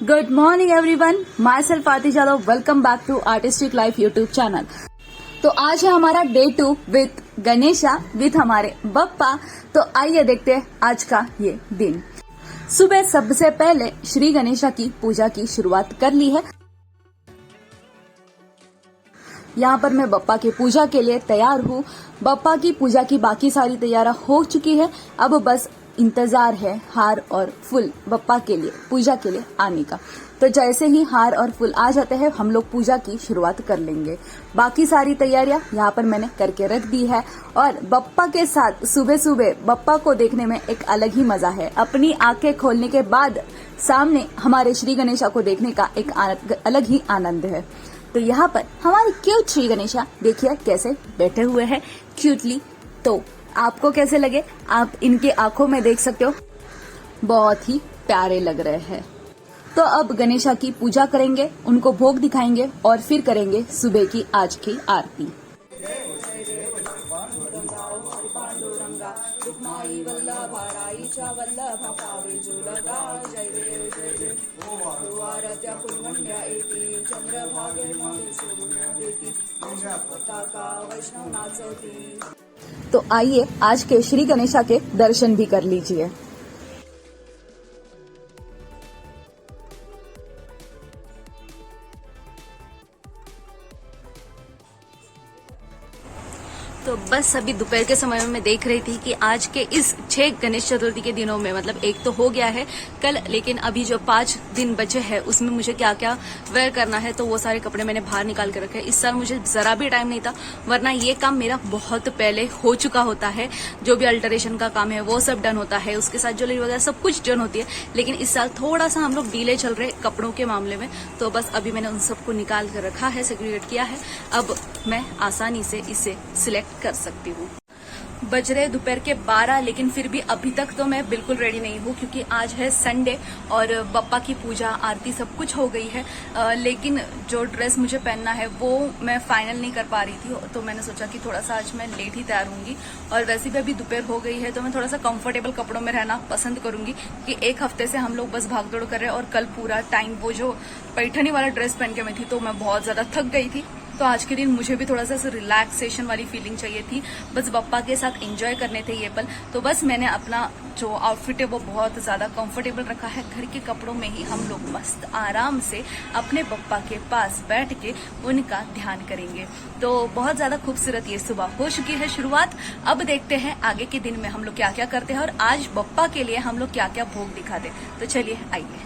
Good morning everyone, myself Aarti Yadav. Welcome back to artistic life YouTube channel. तो आज है हमारा डे 2 विथ गणेशा विथ हमारे बप्पा। तो आइए देखते हैं आज का ये दिन। सुबह सबसे पहले श्री गणेशा की पूजा की शुरुआत कर ली है। यहाँ पर मैं बप्पा की पूजा के लिए तैयार हूँ। बप्पा की पूजा की बाकी सारी तैयारी हो चुकी है। अब बस इंतजार है हार और फूल बप्पा के लिए पूजा के लिए आने का। तो जैसे ही हार और फूल आ जाते हैं हम लोग पूजा की शुरुआत कर लेंगे। बाकी सारी तैयारियां यहाँ पर मैंने करके रख दी है। और बप्पा के साथ सुबह सुबह बप्पा को देखने में एक अलग ही मजा है। अपनी आंखें खोलने के बाद सामने हमारे श्री गणेशा को देखने का एक अलग ही आनंद है। तो यहाँ पर हमारे क्यूट श्री गणेशा देखिए कैसे बैठे हुए हैं क्यूटली। तो आपको कैसे लगे, आप इनके आंखों में देख सकते हो, बहुत ही प्यारे लग रहे हैं। तो अब गणेशा की पूजा करेंगे, उनको भोग दिखाएंगे और फिर करेंगे सुबह की आज की आरती। तो आइए आज के श्री गणेशा के दर्शन भी कर लीजिए। तो बस अभी दोपहर के समय में मैं देख रही थी कि आज के इस 6 गणेश चतुर्थी के दिनों में मतलब एक तो हो गया है कल, लेकिन अभी जो 5 दिन बचे हैं उसमें मुझे क्या क्या वेयर करना है। तो वो सारे कपड़े मैंने बाहर निकाल के रखे। इस साल मुझे जरा भी टाइम नहीं था, वरना ये काम मेरा बहुत पहले हो चुका होता है। जो भी अल्टरेशन का काम है वो सब डन होता है, उसके साथ ज्वेलरी वगैरह सब कुछ डन होती है। लेकिन इस साल थोड़ा सा हम लोग डीले चल रहे कपड़ों के मामले में। तो बस अभी मैंने उन सबको निकाल कर रखा है, सेग्रीगेट किया है। अब मैं आसानी से इसे सिलेक्ट कर सकती हूँ। बज रहे दोपहर के 12, लेकिन फिर भी अभी तक तो मैं बिल्कुल रेडी नहीं हूँ क्योंकि आज है संडे और बप्पा की पूजा आरती सब कुछ हो गई है। लेकिन जो ड्रेस मुझे पहनना है वो मैं फाइनल नहीं कर पा रही थी, तो मैंने सोचा कि थोड़ा सा आज मैं लेट ही तैयार होंगी। और वैसे भी अभी दोपहर हो गई है तो मैं थोड़ा सा कंफर्टेबल कपड़ों में रहना पसंद करूंगी कि एक हफ्ते से हम लोग बस भागदौड़ कर रहे हैं और कल पूरा टाइम वो जो पैठनी वाला ड्रेस पहन के मैं थी तो मैं बहुत ज्यादा थक गई थी। तो आज के दिन मुझे भी थोड़ा सा रिलैक्सेशन वाली फीलिंग चाहिए थी, बस बप्पा के साथ एंजॉय करने थे ये पल। तो बस मैंने अपना जो आउटफिट है वो बहुत ज्यादा कंफर्टेबल रखा है। घर के कपड़ों में ही हम लोग मस्त आराम से अपने बप्पा के पास बैठ के उनका ध्यान करेंगे। तो बहुत ज्यादा खूबसूरत ये सुबह हो चुकी है शुरुआत। अब देखते हैं आगे के दिन में हम लोग क्या क्या करते हैं और आज बप्पा के लिए हम लोग क्या क्या भोग दिखाते। तो चलिए आइए।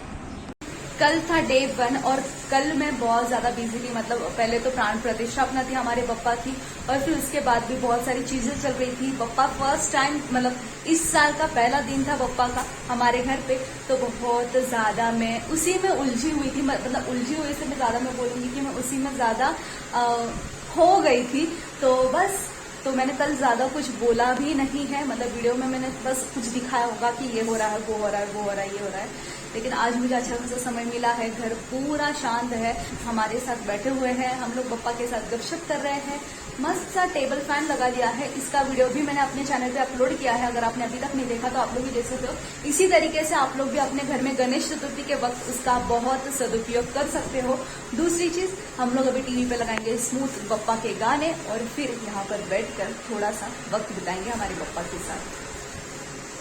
कल था डे 1 और कल मैं बहुत ज्यादा बिजी थी। मतलब पहले तो प्राण प्रतिष्ठापना थी हमारे बप्पा की और फिर उसके बाद भी बहुत सारी चीजें चल रही थी। बप्पा फर्स्ट टाइम मतलब इस साल का पहला दिन था बप्पा का हमारे घर पे। तो बहुत ज्यादा मैं उसी में उलझी हुई थी। मतलब उलझी हुई से मैं ज्यादा मैं बोलूंगी कि मैं उसी में ज्यादा हो गई थी। तो बस तो मैंने कल ज्यादा कुछ बोला भी नहीं है। मतलब वीडियो में मैंने बस कुछ दिखाया होगा कि ये हो रहा है, वो हो रहा है, वो हो रहा है, ये हो रहा है। लेकिन आज मुझे अच्छा खासा समय मिला है। घर पूरा शांत है, हमारे साथ बैठे हुए हैं, हम लोग बप्पा के साथ गपशप कर रहे हैं। मस्त सा टेबल फैन लगा दिया है। इसका वीडियो भी मैंने अपने चैनल पे अपलोड किया है। अगर आपने अभी तक नहीं देखा तो आप लोग भी देख सकते हो। इसी तरीके से आप लोग भी अपने घर में गणेश चतुर्थी के वक्त उसका बहुत सदुपयोग कर सकते हो। दूसरी चीज, हम लोग अभी टीवी पे लगाएंगे स्मूथ बप्पा के गाने और फिर यहाँ पर बैठकर थोड़ा सा वक्त बिताएंगे हमारे बप्पा के साथ।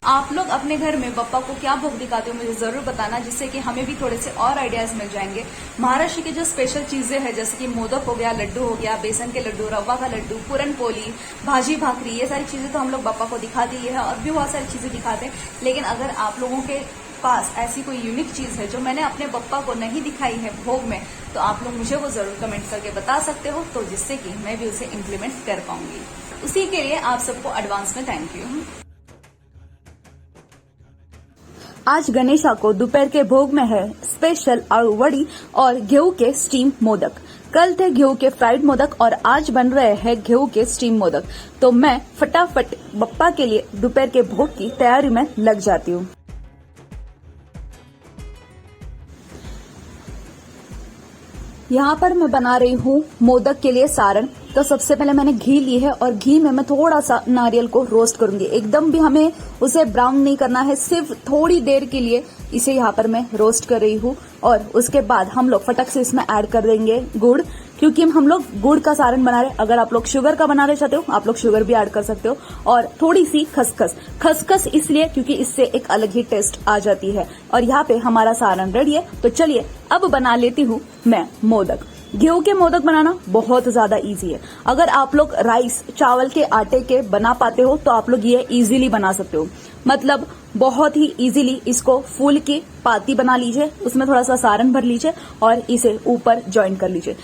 आप लोग अपने घर में बप्पा को क्या भोग दिखाते हो मुझे जरूर बताना, जिससे कि हमें भी थोड़े से और आइडियाज मिल जाएंगे। महाराष्ट्र की जो स्पेशल चीजें हैं जैसे कि मोदक हो गया, लड्डू हो गया, बेसन के लड्डू, रवा का लड्डू, पूरन पोली, भाजी भाकरी, ये सारी चीजें तो हम लोग बप्पा को दिखा दी है और भी बहुत सारी चीजें दिखाते हैं। लेकिन अगर आप लोगों के पास ऐसी कोई यूनिक चीज है जो मैंने अपने बप्पा को नहीं दिखाई है भोग में, तो आप लोग मुझे वो जरूर कमेंट करके बता सकते हो, तो जिससे कि मैं भी उसे इम्प्लीमेंट कर पाऊंगी। उसी के लिए आप सबको एडवांस में थैंक यू। आज गणेशा को दोपहर के भोग में है स्पेशल आलू वड़ी और गेहूं के स्टीम मोदक। कल थे गेहूं के फ्राइड मोदक और आज बन रहे हैं गेहूं के स्टीम मोदक। तो मैं फटाफट बप्पा के लिए दोपहर के भोग की तैयारी में लग जाती हूँ। यहाँ पर मैं बना रही हूँ मोदक के लिए सारण। तो सबसे पहले मैंने घी ली है और घी में मैं थोड़ा सा नारियल को रोस्ट करूंगी। एकदम भी हमें उसे ब्राउन नहीं करना है, सिर्फ थोड़ी देर के लिए इसे यहाँ पर मैं रोस्ट कर रही हूँ। और उसके बाद हम लोग फटक से इसमें ऐड कर देंगे गुड़, क्योंकि हम लोग गुड़ का सारण बना रहे हैं। अगर आप लोग शुगर का बनाना चाहते हो आप लोग शुगर भी ऐड कर सकते हो। और थोड़ी सी खसखस, खसखस इसलिए क्योंकि इससे एक अलग ही टेस्ट आ जाती है। और यहाँ पे हमारा सारण रेडी है। तो चलिए अब बना लेती हूँ मैं मोदक। गेहूं के मोदक बनाना बहुत ज्यादा इजी है। अगर आप लोग राइस चावल के आटे के बना पाते हो तो आप लोग ये इजीली बना सकते हो। मतलब बहुत ही इजीली इसको फूल की पाती बना लीजिए, उसमें थोड़ा सा सारण भर लीजिए और इसे ऊपर ज्वाइन कर लीजिए।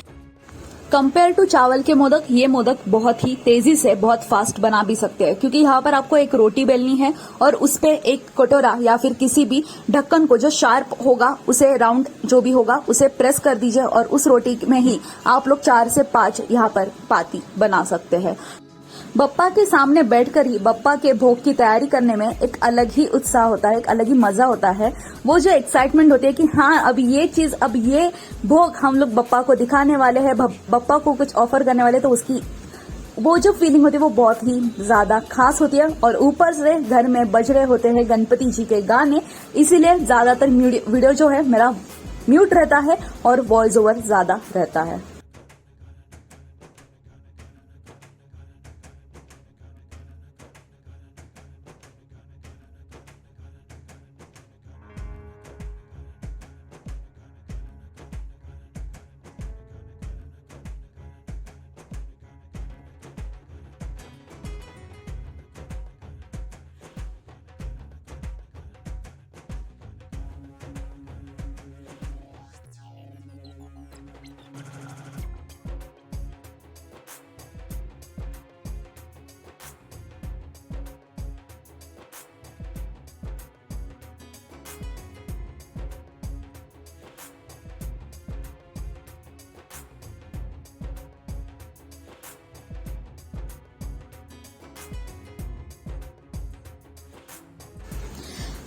कंपेयर टू चावल के मोदक, ये मोदक बहुत ही तेजी से बहुत फास्ट बना भी सकते हैं, क्योंकि यहाँ पर आपको एक रोटी बेलनी है और उस पे एक कटोरा या फिर किसी भी ढक्कन को जो शार्प होगा उसे राउंड जो भी होगा उसे प्रेस कर दीजिए और उस रोटी में ही आप लोग 4 से 5 यहाँ पर पाती बना सकते हैं। बप्पा के सामने बैठकर ही बप्पा के भोग की तैयारी करने में एक अलग ही उत्साह होता है, एक अलग ही मजा होता है। वो जो एक्साइटमेंट होती है कि हाँ अब ये चीज, अब ये भोग हम लोग बप्पा को दिखाने वाले हैं, बप्पा को कुछ ऑफर करने वाले, तो उसकी वो जो फीलिंग होती है वो बहुत ही ज्यादा खास होती है। और ऊपर से घर में बज रहे होते हैं गणपति जी के गाने, इसीलिए ज्यादातर वीडियो जो है मेरा म्यूट रहता है और वॉइस ओवर ज्यादा रहता है।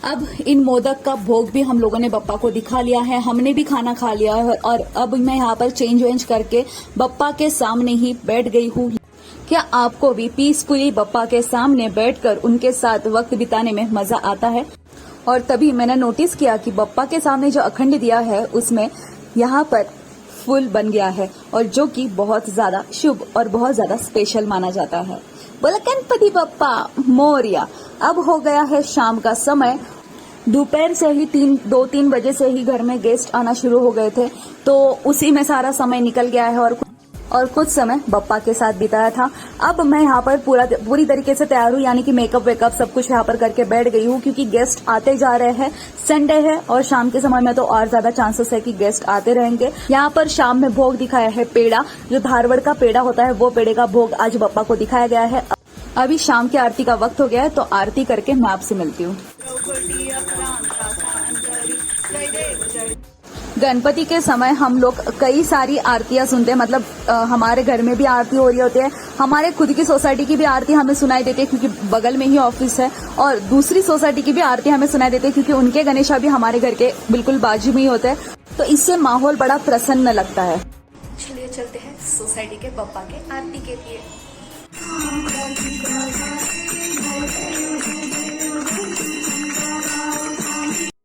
अब इन मोदक का भोग भी हम लोगों ने बप्पा को दिखा लिया है, हमने भी खाना खा लिया है और अब मैं यहाँ पर चेंज वेंज करके बप्पा के सामने ही बैठ गई हूँ। क्या आपको भी पीसफुली बप्पा के सामने बैठकर उनके साथ वक्त बिताने में मजा आता है? और तभी मैंने नोटिस किया कि बप्पा के सामने जो अखंड दिया है उसमें यहाँ पर फूल बन गया है, और जो कि बहुत ज्यादा शुभ और बहुत ज्यादा स्पेशल माना जाता है। बोला गणपति बप्पा मोरिया। अब हो गया है शाम का समय। दोपहर से ही 2-3 बजे से ही घर में गेस्ट आना शुरू हो गए थे, तो उसी में सारा समय निकल गया है और कुछ समय बप्पा के साथ बिताया था। अब मैं यहाँ पर पूरी तरीके से तैयार हूँ, यानी कि मेकअप वेकअप सब कुछ यहाँ पर करके बैठ गई हूँ, क्योंकि गेस्ट आते जा रहे हैं। संडे है और शाम के समय में तो और ज्यादा चांसेस है कि गेस्ट आते रहेंगे। यहाँ पर शाम में भोग दिखाया है पेड़ा, जो धारवाड़ का पेड़ा होता है वो पेड़े का भोग आज बप्पा को दिखाया गया है। अभी शाम की आरती का वक्त हो गया है, तो आरती करके मैं आपसे मिलती हूँ। गणपति के समय हम लोग कई सारी आरतियां सुनते हैं, मतलब हमारे घर में भी आरती हो रही होती है, हमारे खुद की सोसाइटी की भी आरती हमें सुनाई देती है क्योंकि बगल में ही ऑफिस है, और दूसरी सोसाइटी की भी आरती हमें सुनाई देती है क्योंकि उनके गणेशा भी हमारे घर के बिल्कुल बाजू में ही होते हैं। तो इससे माहौल बड़ा प्रसन्न लगता है। चलिए चलते हैं सोसाइटी के बप्पा के आरती के लिए।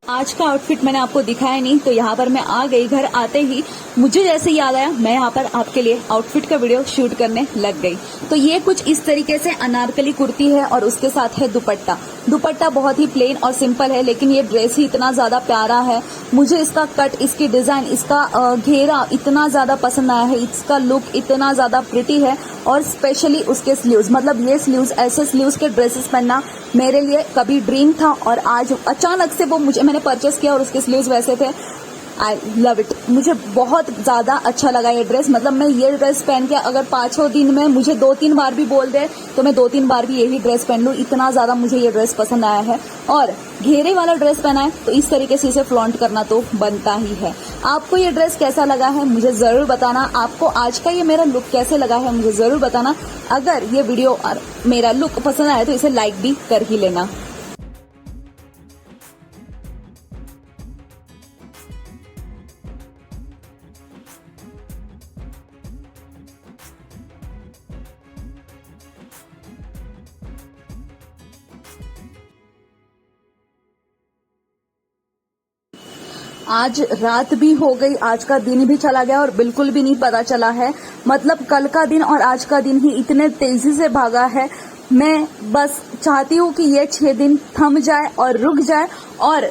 आज का आउटफिट मैंने आपको दिखाया नहीं, तो यहाँ पर मैं आ गई। घर आते ही मुझे जैसे याद आया, मैं यहाँ पर आपके लिए आउटफिट का वीडियो शूट करने लग गई। तो ये कुछ इस तरीके से अनारकली कुर्ती है और उसके साथ है दुपट्टा। दुपट्टा बहुत ही प्लेन और सिंपल है, लेकिन ये ड्रेस ही इतना ज्यादा प्यारा है। मुझे इसका कट, इसकी डिजाइन, इसका घेरा इतना ज्यादा पसंद आया है, इसका लुक इतना ज्यादा प्रिटी है। और स्पेशली उसके स्लीव्स, मतलब ये स्लीव्स, ऐसे स्लीव्स के ड्रेसेस पहनना मेरे लिए कभी ड्रीम था और आज अचानक से वो मैंने परचेस किया और उसके स्लीव्स वैसे थे। आई लव इट, मुझे बहुत ज्यादा अच्छा लगा ये ड्रेस। मतलब मैं ये ड्रेस पहन के अगर 5 दिन में मुझे 2-3 बार भी बोल दे तो मैं 2-3 बार भी यही ड्रेस पहन लूं, इतना ज्यादा मुझे ये ड्रेस पसंद आया है। और घेरे वाला ड्रेस पहना है तो इस तरीके से इसे फ्लॉन्ट करना तो बनता ही है। आपको ये ड्रेस कैसा लगा है मुझे जरूर बताना। आपको आज का ये मेरा लुक कैसे लगा है मुझे जरूर बताना। अगर ये वीडियो और मेरा लुक पसंद आया तो इसे लाइक भी कर ही लेना। आज रात भी हो गई, आज का दिन भी चला गया और बिल्कुल भी नहीं पता चला है। मतलब कल का दिन और आज का दिन ही इतने तेजी से भागा है। मैं बस चाहती हूँ कि ये 6 दिन थम जाए और रुक जाए और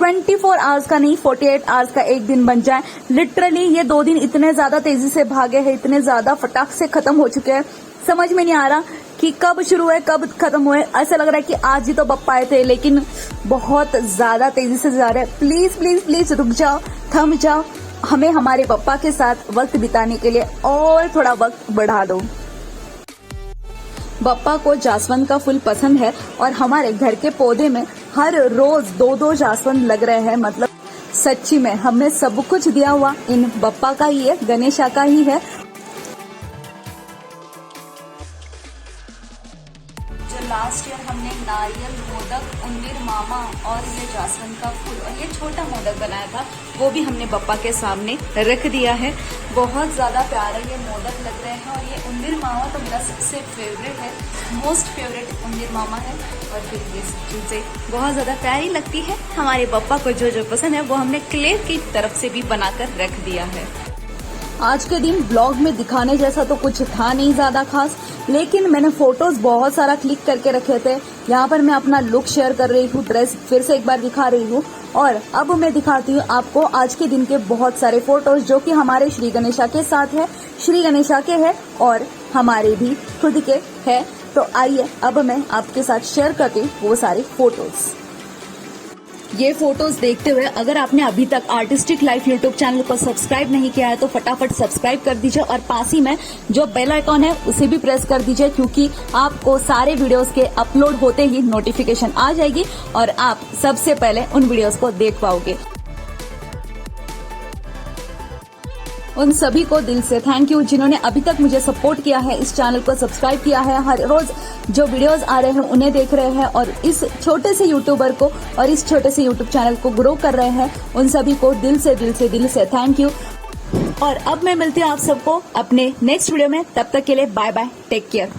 24 आवर्स का नहीं 48 आवर्स का एक दिन बन जाए। लिटरली ये 2 दिन इतने ज्यादा तेजी से भागे हैं, इतने ज्यादा फटाक से खत्म हो चुके हैं, समझ में नहीं आ रहा कि कब शुरू है कब खत्म हुए। ऐसा लग रहा है कि आज ही तो पप्पा आए थे, लेकिन बहुत ज्यादा तेजी से जा रहे हैं। प्लीज प्लीज प्लीज रुक जाओ, थम जाओ, हमें हमारे पप्पा के साथ वक्त बिताने के लिए और थोड़ा वक्त बढ़ा दो। पप्पा को जासवंत का फूल पसंद है और हमारे घर के पौधे में हर रोज 2-2 जासवंत लग रहे हैं। मतलब सच्ची में हमें सब कुछ दिया हुआ इन पप्पा का ही है, गणेशा का ही है। जो लास्ट ईयर हमने नारियल, मोदक, उंदीर मामा और ये जासवंत का फूल और ये छोटा मोदक बनाया था, वो भी हमने पप्पा के सामने रख दिया है। बहुत ज्यादा प्यारे ये मोदक लग रहे हैं और ये उंदीर मामा तो मेरा सबसे फेवरेट है, मोस्ट फेवरेट उंदीर मामा है। और फिर ये चीजें बहुत ज्यादा प्यारी लगती है। हमारे पप्पा को जो जो पसंद है वो हमने क्ले की तरफ से भी बनाकर रख दिया है। आज के दिन ब्लॉग में दिखाने जैसा तो कुछ था नहीं ज्यादा खास, लेकिन मैंने फोटोज बहुत सारा क्लिक करके रखे थे। यहाँ पर मैं अपना लुक शेयर कर रही हूँ, ड्रेस फिर से एक बार दिखा रही हूँ और अब मैं दिखाती हूँ आपको आज के दिन के बहुत सारे फोटोज जो कि हमारे श्री गणेशा के साथ है, श्री गणेशा के है और हमारे भी खुद के है। तो आइए अब मैं आपके साथ शेयर करती हूँ वो सारे फोटोज। ये फोटोज देखते हुए अगर आपने अभी तक आर्टिस्टिक लाइफ यूट्यूब चैनल को सब्सक्राइब नहीं किया है तो फटाफट सब्सक्राइब कर दीजिए और पास ही में जो बेल आइकॉन है उसे भी प्रेस कर दीजिए, क्योंकि आपको सारे वीडियोस के अपलोड होते ही नोटिफिकेशन आ जाएगी और आप सबसे पहले उन वीडियोस को देख पाओगे। उन सभी को दिल से थैंक यू जिन्होंने अभी तक मुझे सपोर्ट किया है, इस चैनल को सब्सक्राइब किया है, हर रोज जो वीडियोस आ रहे हैं उन्हें देख रहे हैं और इस छोटे से यूट्यूबर को और इस छोटे से यूट्यूब चैनल को ग्रो कर रहे हैं। उन सभी को दिल से थैंक यू। और अब मैं मिलती हूँ आप सबको अपने नेक्स्ट वीडियो में, तब तक के लिए बाय बाय, टेक केयर।